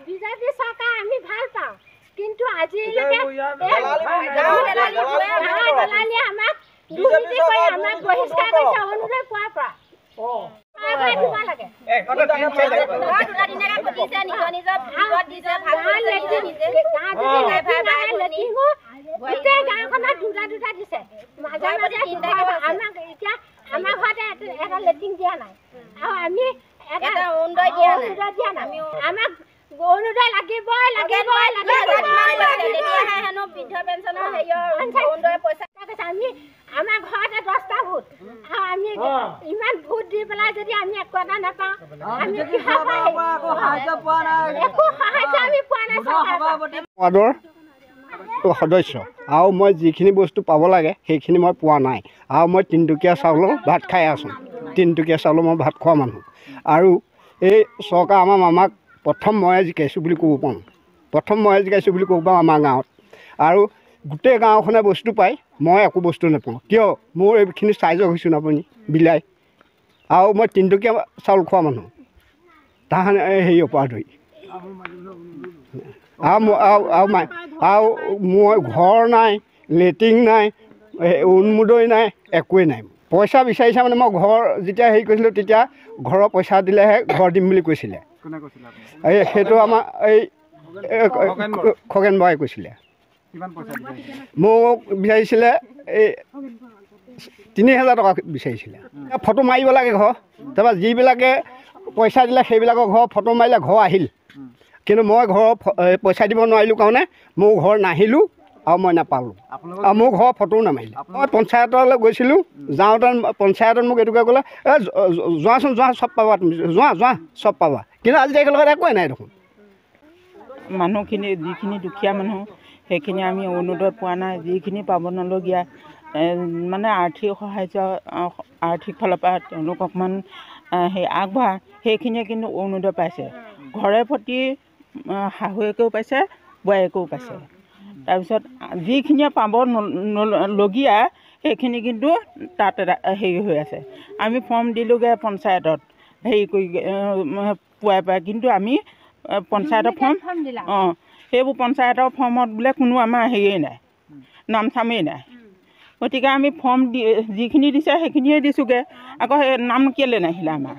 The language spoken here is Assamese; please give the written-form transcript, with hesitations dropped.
বিজেপি চৰকাৰ আমি ভাল পাওঁ কিন্তু আজিলৈকে দলালিয়ে আমাক দুৰ্নীতি কৰি আমাক বহিষ্কাৰ কৰিছে অৰুণোদয় পোৱাৰ পৰা গাঁওখনত দুটা দিছে মাজে মাজে আমাক এতিয়া আমাৰ ঘৰতে এটা লেট্ৰিন দিয়া নাই আৰু আমি এটা অৰুণোদয় দিয়া নাই আমাক অৰুণোদয় লাগিবই হেনো বৃদ্ধ পেঞ্চনৰ অৰুণোদয় পইচা আমি আমাৰ ঘৰতে 10টা ভোট আৰু আমি ইমান ভোট দি পেলাই যদি আমি একো এটা নাপাওঁ আমি একো সাহায্য আমি পোৱা নাই সদস্য আৰু মই যিখিনি বস্তু পাব লাগে সেইখিনি মই পোৱা নাই আৰু মই 3 টকীয়া চাউলৰ ভাত খাই আছোঁ 3 টকীয়া চাউলৰ মই ভাত খোৱা মানুহ আৰু এই চৰকাৰ আমাৰ মামাক প্ৰথম মই জিকাইছোঁ বুলি ক'ব পাৰোঁ আমাৰ গাঁৱত আৰু গোটেই গাঁওখনে বস্তু পায় মই একো বস্তু নাপাওঁ কিয় মোৰ এইখিনি চাইজৰ হৈছোঁ ন আপুনি বিলাই আৰু মই 3 টকীয়া চাউল খোৱা মানুহ তাহান হেৰিৰ পৰা ধৰি আৰু মই ঘৰ নাই লেট্ৰিন নাই অৰুণোদয় নাই একোৱেই নাই পইচা বিচাৰিছে মানে মই ঘৰ যেতিয়া হেৰি কৰিছিলোঁ তেতিয়া ঘৰৰ পইচা দিলেহে ঘৰ দিম বুলি কৈছিলে সেইটো আমাৰ এই খগেন বৰাই কৈছিলে মোক বিচাৰিছিলে এই 3000 টকা বিচাৰিছিলে ফটো মাৰিব লাগে ঘৰ তাৰপৰা যিবিলাকে পইচা দিলে সেইবিলাকৰ ঘৰ ফটো মাৰিলে ঘৰ আহিল কিন্তু মই ঘৰৰ পইচা দিব নোৱাৰিলোঁ কাৰণে মোৰ ঘৰ নাহিলোঁ আৰু মই নাপালোঁ আৰু মোৰ ঘৰৰ ফটোও নামাৰিলে মই পঞ্চায়তলৈ গৈছিলোঁ যাওঁতে পঞ্চায়তত মোক এইটোকে ক'লে যোৱাচোন চব পাবা তুমি যোৱা চব পাবা কিন্তু আজিকালি লগত একোৱেই নাই দেখোন মানুহখিনি যিখিনি দুখীয়া মানুহ সেইখিনি আমি অৰুণোদয় পোৱা নাই যিখিনি পাব নলগীয়া মানে আৰ্থিক সাহাৰ্য আৰ্থিক ফালৰ পৰা তেওঁলোক অকণমান সেই আগবঢ়া সেইখিনিয়ে কিন্তু অৰুণোদয় পাইছে ঘৰে প্ৰতি শাহুৱেকেও পাইছে বোৱাৰীয়েকেও পাইছে তাৰপিছত যিখিনিয়ে পাব নলগীয়া সেইখিনি কিন্তু তাত হেৰি হৈ আছে আমি ফৰ্ম দিলোঁগৈ পঞ্চায়তত হেৰি কৰি পুৱাই কিন্তু আমি পঞ্চায়তৰ ফৰ্ম সেইবোৰ পঞ্চায়তৰ ফৰ্মত বোলে কোনো আমাৰ হেৰিয়েই নাই নাম চামেই নাই গতিকে আমি ফৰ্ম যিখিনি দিছে সেইখিনিয়ে দিছোঁগৈ আকৌ সেই নাম কেলৈ নাহিলে আমাৰ